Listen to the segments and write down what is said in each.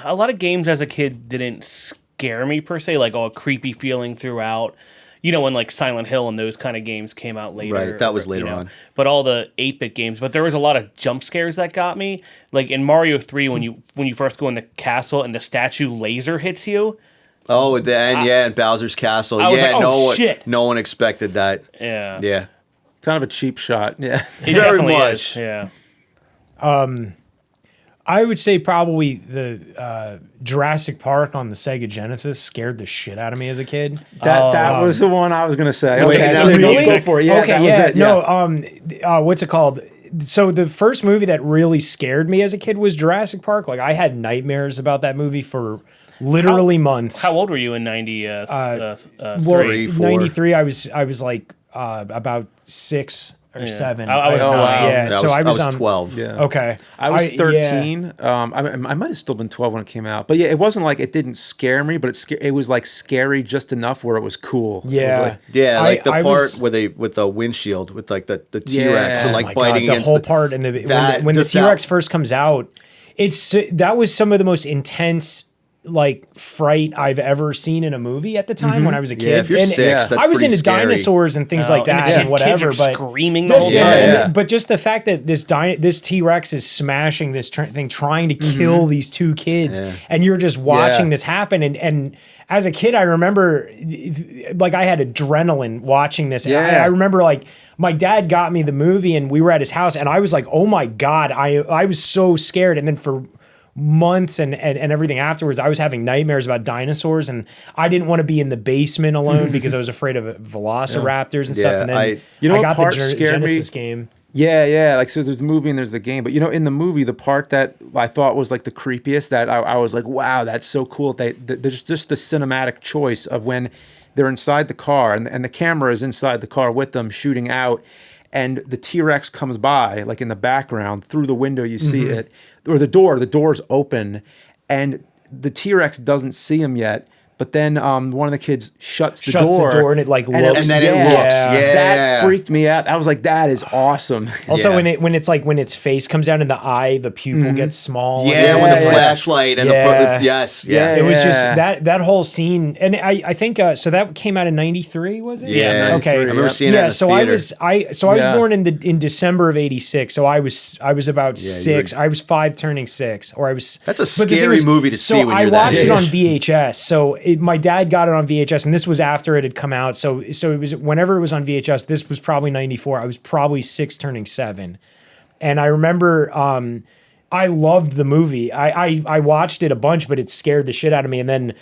a lot of games as a kid didn't scare me per se, like a creepy feeling throughout. You know, when like Silent Hill and those kind of games came out later. Right, that was later on. But all the 8-bit games. But there was a lot of jump scares that got me. Like in Mario 3, when you first go in the castle and the statue laser hits you. Oh, at the end, in Bowser's Castle. I was like, oh, shit. No one expected that. Yeah. Yeah. Kind of a cheap shot. Yeah. It Very definitely much. is, yeah. I would say probably the Jurassic Park on the Sega Genesis scared the shit out of me as a kid. That was the one I was going to say. Wait, Okay, now really? Go for it. Yeah, okay, that was it. Yeah. No, what's it called? So the first movie that really scared me as a kid was Jurassic Park. Like I had nightmares about that movie for literally months. How old were you in 93? Well, 3, 4. 93, I was like about 6 or 7. I was 9. Yeah, I so was, I was 12. Yeah. Okay. I was yeah. 13. I might have still been 12 when it came out. But yeah, it wasn't like it didn't scare me, but it was like scary just enough where it was cool. Yeah. Like the I part was- where they with the windshield with like the T-Rex and Oh like my biting God, the against whole part and when the T-Rex first comes out, that was some of the most intense like fright I've ever seen in a movie at the time when I was a kid. Yeah, if you're 6, that's I was pretty into scary. dinosaurs and things like that and whatever, kids are but screaming the whole time. Yeah. But just the fact that this T-Rex is smashing this thing, trying to kill these 2 kids, and you're just watching this happen. And as a kid, I remember like I had adrenaline watching this. And I remember like my dad got me the movie, and we were at his house, and I was like, oh my God, I was so scared. And then for months and everything afterwards, I was having nightmares about dinosaurs, and I didn't want to be in the basement alone because I was afraid of velociraptors and stuff. And then I got the Genesis game. Yeah. Like, so there's the movie and there's the game. But, in the movie, the part that I thought was like the creepiest, that I was like, wow, that's so cool. There's just the cinematic choice of when they're inside the car and the camera is inside the car with them shooting out. And the T-Rex comes by, like in the background, through the window you see it, or the door's open, and the T-Rex doesn't see him yet, but then one of the kids shuts the door and it like looks. And then it looks. Yeah. That freaked me out. I was like, that is awesome. Also, when its face comes down in the eye, the pupil gets small. Yeah, with the flashlight and the yes. Yeah. It was just that whole scene, and I think so that came out in 93, was it? Yeah. Okay. I remember seeing it in the theater. I was born in December of 86, so I was about 6. I was 5 turning 6, or I was. That's a scary movie to see when you're that age. So I watched it on VHS. So my dad got it on VHS, and this was after it had come out. So it was whenever it was on VHS. This was probably 94. I was probably 6 turning 7, and I remember I loved the movie. I watched it a bunch, but it scared the shit out of me. And then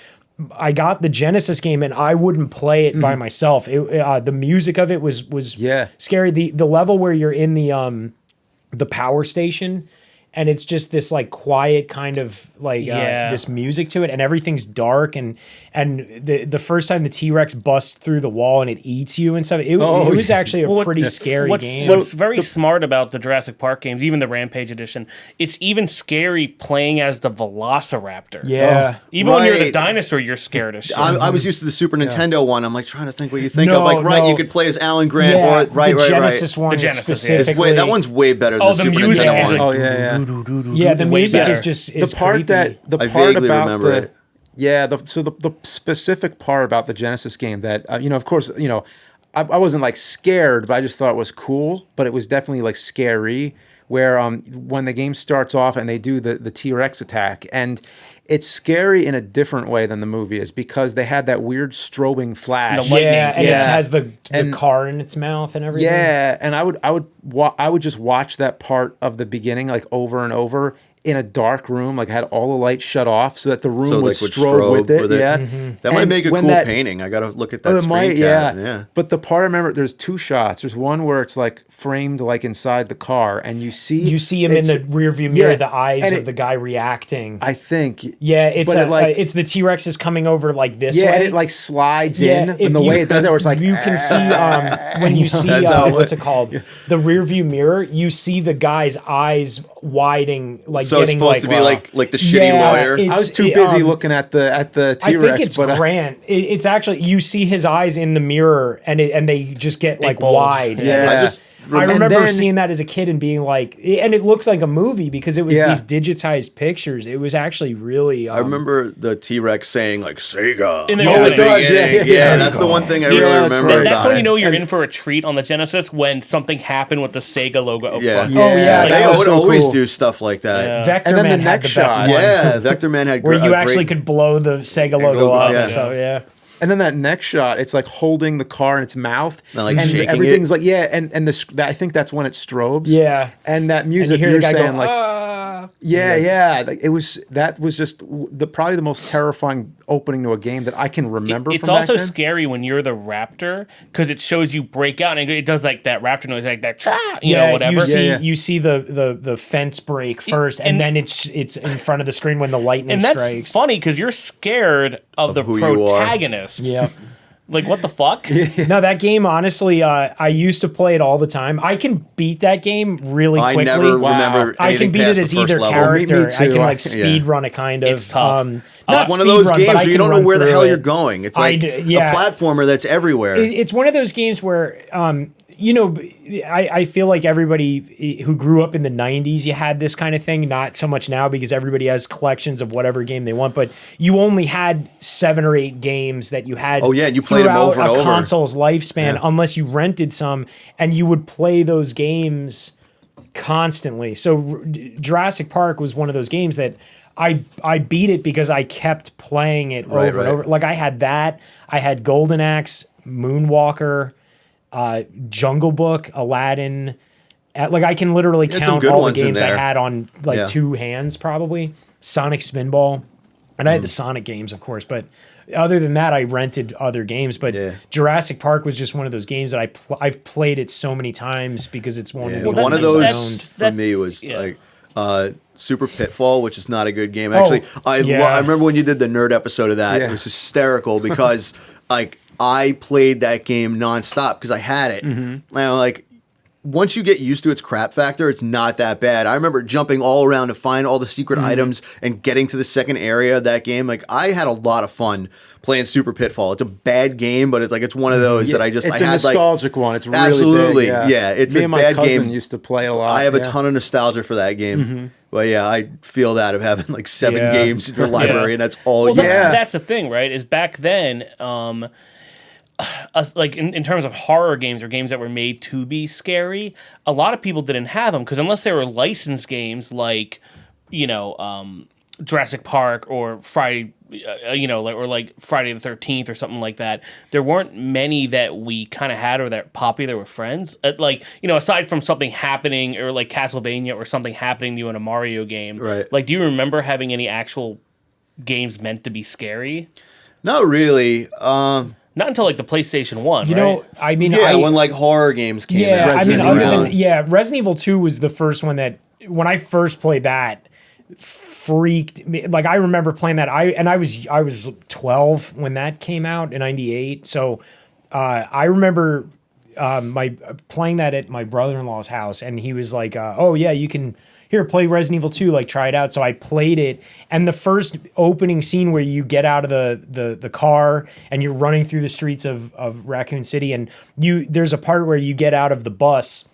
I got the Genesis game, and I wouldn't play it by myself. The music of it was scary. The level where you're in the power station, and it's just this like quiet kind of like this music to it, and everything's dark, and the first time the T-Rex busts through the wall and it eats you and stuff, it was actually a pretty scary game. What's very smart about the Jurassic Park games, even the Rampage edition, it's even scary playing as the Velociraptor. Yeah. Even when you're the dinosaur, you're scared of shit. I was used to the Super Nintendo one. I'm like trying to think what you think of. Like, you could play as Alan Grant the Genesis one specifically. That one's way better than the Super music Nintendo is one. like, Yeah, the music better. is just The part I vaguely remember it. Yeah, so the specific part about the Genesis game that of course, I wasn't like scared, but I just thought it was cool, but it was definitely like scary. Where when the game starts off and they do the T-Rex attack, and it's scary in a different way than the movie is, because they had that weird strobing flash. The lightning. and it has the car in its mouth and everything. Yeah, and I would just watch that part of the beginning like over and over in a dark room, like I had all the lights shut off so that the room would strobe with it. Yeah, that might make a cool painting. I got to look at that screen cap. Yeah. But the part I remember, there's 2 shots. There's one where it's like framed like inside the car, and you see him in the rearview mirror, the eyes of the guy reacting. I think. Yeah, it's the T-Rex is coming over like this way. Yeah, and it like slides in the way it does it, where it's like you can see when you see what's it called, the rearview mirror. You see the guy's eyes widening, like so it's supposed to be like the shitty lawyer. I was too busy looking at the T-Rex. I think it's Grant. It's actually, you see his eyes in the mirror, and they just get like bulge. wide. Yeah. I remember then, seeing that as a kid and being like, and it looked like a movie because it was these digitized pictures. It was actually really. I remember the T-Rex saying like Sega In the at the opening. beginning. Yeah, that's the one thing I really remember. That's about when you it. know you're in for a treat on the Genesis when something happened with the Sega logo up front. Oh yeah, They that was would so always cool. do stuff like that. Yeah. Vector And then Man the had the next best shot. one. Yeah, Vector Man had Where you actually great, could blow the Sega logo logo, up. yeah. So yeah. And then that next shot, it's like holding the car in its mouth, And, like, and shaking everything's it. like I think that's when it strobes. Yeah. and that And music you hear you're the guy saying go, like, yeah, like, that was just probably the most terrifying opening to a game that I can remember. It's from also back then. scary when you're the raptor because it shows you break out and it does like that raptor noise, like that, you know, whatever. You see the fence break first, and then it's in front of the screen when the lightning And that's strikes. funny because you're scared of the who you are. protagonist. Yeah. Like, what the fuck? No, that game, honestly, I used to play it all the time. I can beat that game really I quickly. never remember I can anything beat it past as the first either level. character. Me I too. can like Yeah. speed run it kind of. It's tough. Not It's one of those speed run, games but I where you can don't know run where the through hell it. you're going. It's like a platformer that's everywhere. It's one of those games where, you know, I feel like everybody who grew up in the 90s, you had this kind of thing. Not so much now because everybody has collections of whatever game they want, but you only had 7 or 8 games that you had. Oh, yeah, and you played them throughout over and a over. console's lifespan, unless you rented some, and you would play those games constantly. So Jurassic Park was one of those games that I beat it because I kept playing it over and over. Like I had that. I had Golden Axe, Moonwalker, Jungle Book, Aladdin. Like I can literally had some count good all the ones in games I there. had on like 2 hands probably. Sonic Spinball. And I had the Sonic games, of course, but other than that, I rented other games. But Jurassic Park was just one of those games that I've played it so many times because it's one of the one of games I those owned. for me was like Super Pitfall, which is not a good game. Actually, I remember when you did the nerd episode of that. It was hysterical because like I played that game nonstop because I had it. And like once you get used to its crap factor, it's not that bad. I remember jumping all around to find all the secret items and getting to the second area of that game. Like I had a lot of fun playing Super Pitfall. It's a bad game, but it's one of those that I It's I a had nostalgic one. It's really absolutely big, yeah. It's Me a and my bad cousin game. used to play a lot. I have a ton of nostalgia for that game. But yeah, I feel that of having like 7 games in your library, and that's all Well, you have. that's the thing, right? Is back then, like in terms of horror games or games that were made to be scary, a lot of people didn't have them because unless they were licensed games like, you know, Jurassic Park or Friday, like Friday the 13th or something like that, there weren't many that we kind of had or that popular with friends. Like, you know, aside from something happening or like Castlevania or something happening to you in a Mario game. Right. Like, do you remember having any actual games meant to be scary? Not really. Not until like the PlayStation 1, You right? know, I mean, when like horror games came out. I mean, Resident other Evil. than Resident Evil 2 was the first one that when I first played that freaked me. Like I remember playing that. I was 12 when that came out in '98. So I remember playing that at my brother-in-law's house, and he was like, "Oh yeah, you can." Here, play Resident Evil 2, like try it out. So I played it, and the first opening scene where you get out of the car and you're running through the streets of Raccoon City, and there's a part where you get out of the bus.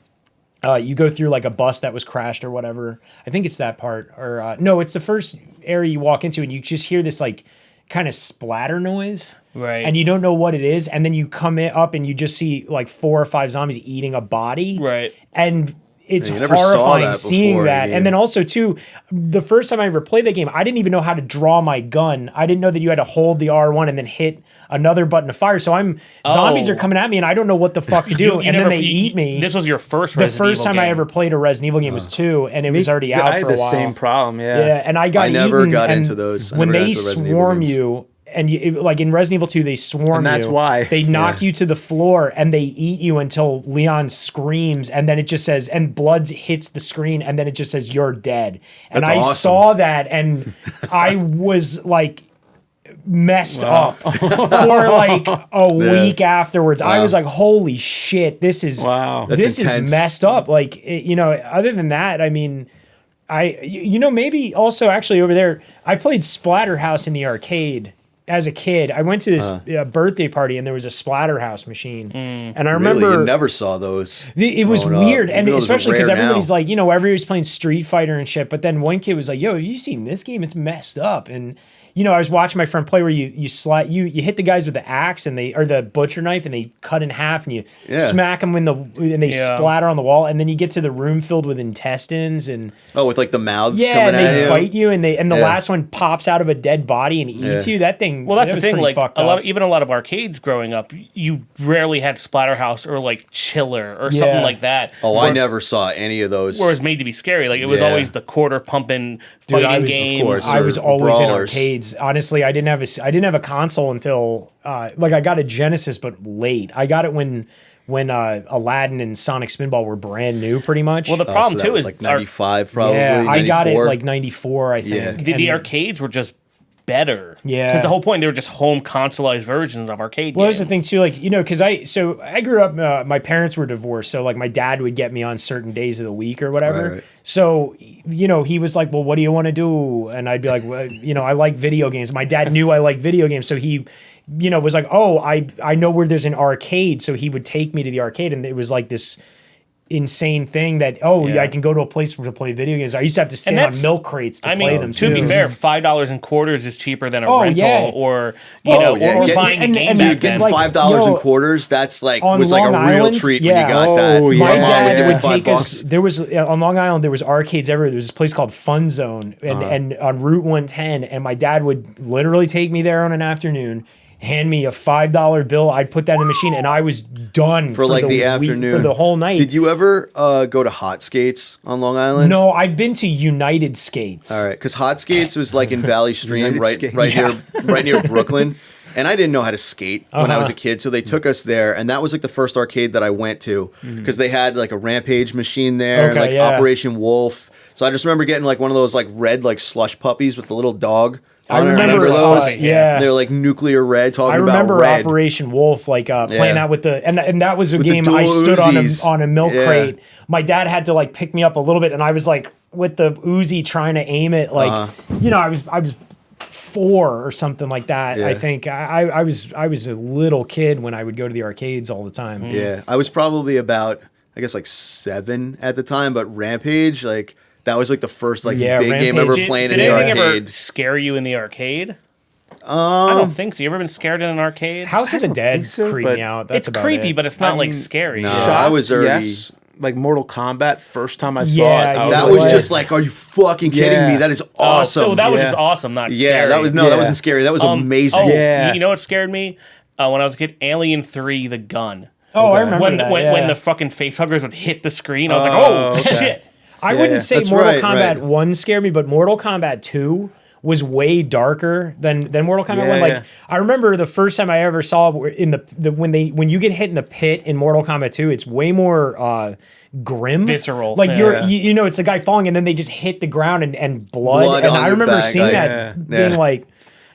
You go through like a bus that was crashed or whatever. I think it's that part, or no, it's the first area you walk into, and you just hear this like kind of splatter noise, right? And you don't know what it is, and then you come up and you just see like 4 or 5 zombies eating a body, right? And it's you never saw horrifying that seeing before in a that. game. And then also too, the first time I ever played that game, I didn't even know how to draw my gun. I didn't know that you had to hold the R1 and then hit another button to fire. So zombies are coming at me and I don't know what the fuck to do. And then they eat me. This was your first The Resident first Evil time I game. ever played a Resident Evil game was 2, and it was already out I had for a the while. same problem, Yeah, and I got never eaten, got and into those. I when never got they into the Resident Evil swarm games. you, and like in Resident Evil 2, they swarm And that's you. why. They knock you to the floor and they eat you until Leon screams, and then it just says, and blood hits the screen, and then it just says, "You're dead." And That's I awesome. saw that, and I was like messed up for like a week afterwards. I was like, holy shit, this is That's this intense. is messed up. Like, other than that, I mean, maybe also actually over there, I played Splatterhouse in the arcade as a kid, I went to this birthday party and there was a Splatterhouse machine. And I Really? remember You never saw those. it was growing weird. up, And even though those are especially because rare everybody's now. like, everybody's playing Street Fighter and shit. But then one kid was like, yo, have you seen this game? It's messed up. And I was watching my friend play where you hit the guys with the axe or the butcher knife and they cut in half and you smack them and they splatter on the wall and then you get to the room filled with intestines and with like the mouths and coming they at you. bite you and the last one pops out of a dead body and eats you. That thing. Well, that's that the was thing. pretty Like fucked a up. lot of arcades growing up, you rarely had Splatterhouse or like Chiller or something like that. Oh, I never saw any of those. Where it was made to be scary. Like it was always the quarter pumping fighting games. Of course. I was or always in brawlers. arcades. Honestly, I didn't have a console until I got a Genesis, but late. I got it when Aladdin and Sonic Spinball were brand new, pretty much. Well, the problem So that too was is like 95 probably. yeah, 94. I got it like 94, I think. Yeah. the And- arcades were just better. Yeah. Because the whole point, they were just home consoleized versions of arcade Well, games. that's the thing too, like because I grew up. My parents were divorced, so like my dad would get me on certain days of the week or whatever. Right. So he was like, "Well, what do you want to do?" And I'd be like, "Well, I like video games." My dad knew I liked video games, so he, was like, "Oh, I know where there's an arcade," so he would take me to the arcade, and it was like this insane thing that I can go to a place to play video games. I used to have to stand on milk crates to play them to too. be fair, $5 in quarters is cheaper than a Oh, rental yeah. or Oh, or buying a game back Dude, getting then. like, $5 in yo, quarters, that's like on was like a Long real Island, treat yeah. when you got that. Oh, yeah. My mom dad give would me take $5. us. There was on Long Island. There was arcades everywhere. There was this place called Fun Zone, and on Route 110. And my dad would literally take me there on an afternoon, hand me a $5 bill. I'd put that in the machine, and I was done For like the week, afternoon. for the whole night. Did you ever go to Hot Skates on Long Island? No, I've been to United Skates. All right, because Hot Skates was like in Valley Stream, United right Skates. right near Brooklyn. And I didn't know how to skate when I was a kid, so they took us there, and that was like the first arcade that I went to because they had like a Rampage machine there, and like Operation Wolf. So I just remember getting like one of those like red like slush puppies with the little dog. I remember those. yeah. They're like nuclear red. I Talking remember about red. Operation Wolf, like playing out with the and that was a With the game I dual stood Uzis. on a milk Yeah. crate. My dad had to like pick me up a little bit, and I was like with the Uzi trying to aim it, like I was 4 or something like that. Yeah. I think I was a little kid when I would go to the arcades all the time. Yeah, I was probably about I guess like 7 at the time, but Rampage like. That was like the first like big game ever Did playing in the anything arcade. ever scare you in the arcade? I don't think so. You ever been scared in an arcade? House of the Dead think so, creeped but me out. That's It's about creepy, it. but it's not I like mean, scary. No. I was already- Yes, like Mortal Kombat. First time I saw Yeah, it, I That like, was What? just like, are you fucking kidding Yeah. me? That is awesome. So that was Yeah. just awesome, not yeah, scary. that was that wasn't scary. That was amazing. Oh, Yeah. you know what scared me? When I was a kid, Alien 3, The Gun. Oh, I remember When that. when the fucking face huggers would hit the screen, I was like, Oh, oh, okay. shit. I wouldn't say That's Mortal right, Kombat right. 1 scared me, but Mortal Kombat 2 was way darker than Mortal Kombat Yeah, 1. Like yeah. I remember the first time I ever saw in when you get hit in the pit in Mortal Kombat 2, it's way more grim, Visceral. Like Yeah. it's a guy falling and then they just hit the ground and blood. Blood And on I your remember back, seeing like- that Yeah. being like.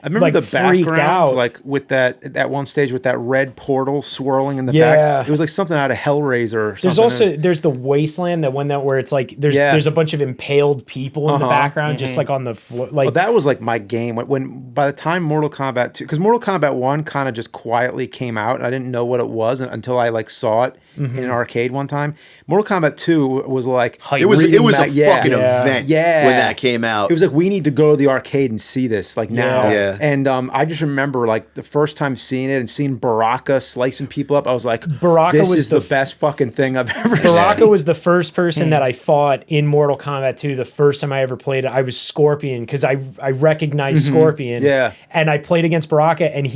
I remember like, the freaked background, out. like with that one stage with that red portal swirling in the Yeah. back. It was like something out of Hellraiser or something. There's also there's the wasteland, that one that where it's like there's a bunch of impaled people in the background, just like on the floor. Like But that was like my game when by the time Mortal Kombat 2, because Mortal Kombat 1 kind of just quietly came out and I didn't know what it was until I like saw it in an arcade one time. Mortal Kombat 2 was like It was really a fucking Yeah. event Yeah. when that came out. it was like we need to go to the arcade and see this like now. Yeah. And I just remember like the first time seeing it and seeing Baraka slicing people up. I was like, Baraka this was is the the best fucking thing I've ever Baraka seen. was the first person that I fought in Mortal Kombat 2. The first time I ever played it, I was Scorpion because I recognized Scorpion. Yeah. And I played against Baraka, and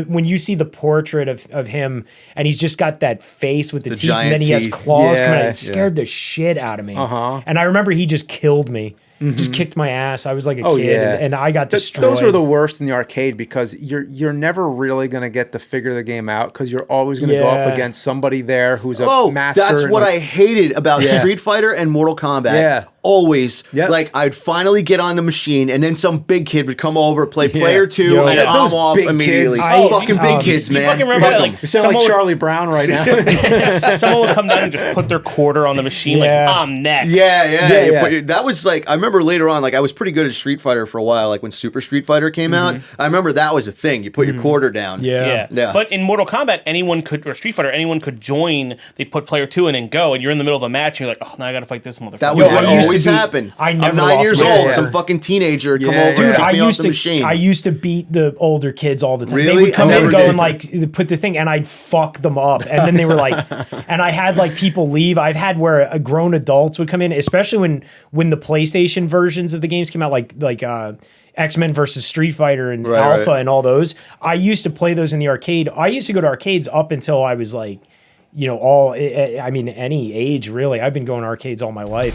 when you see the portrait of him, and he's just got that face with the teeth, and giant then he has teeth. claws coming out, Yeah. it scared the shit out of me. And I remember he just killed me. Just kicked my ass. I was like a Oh, kid, yeah. and I got destroyed. Those are the worst in the arcade because you're never really gonna get to figure the game out because you're always gonna go up Yeah. against somebody there who's a Oh, master. that's and, what like, I hated about Yeah. Street Fighter and Mortal Kombat. Yeah. always Yep. like I'd finally get on the machine, and then some big kid would come over, play player 2, Yo, and yeah, I'm off big immediately. kids. Fucking big kids, You man. fucking remember that? Like, You sound like Charlie Brown right now. someone would come down and just put their quarter on the machine, Yeah. like, I'm next. Yeah. That was like, I remember later on, like I was pretty good at Street Fighter for a while. Like when Super Street Fighter came out, I remember that was a thing. You put your quarter down. Yeah. Yeah. But in Mortal Kombat, anyone could, or Street Fighter, anyone could join. They put player 2 in and go, and you're in the middle of a match, and you're like, oh, now I gotta fight this motherfucker. That was Yo, what I used to always be- happened. I I'm never 9 lost years my- old. Yeah. Some fucking teenager would come Yeah, over yeah. and Dude, kick me off the machine. I used to beat the older kids all the time. They Really? would come I in and never go did. and like put the thing, and I'd fuck them up. And then they were like, and I had like people leave. I've had where grown adults would come in, especially when the PlayStation versions of the games came out, like X-Men versus Street Fighter and Alpha and all those. I used to play those in the arcade. I used to go to arcades up until I was like, any age really. I've been going to arcades all my life.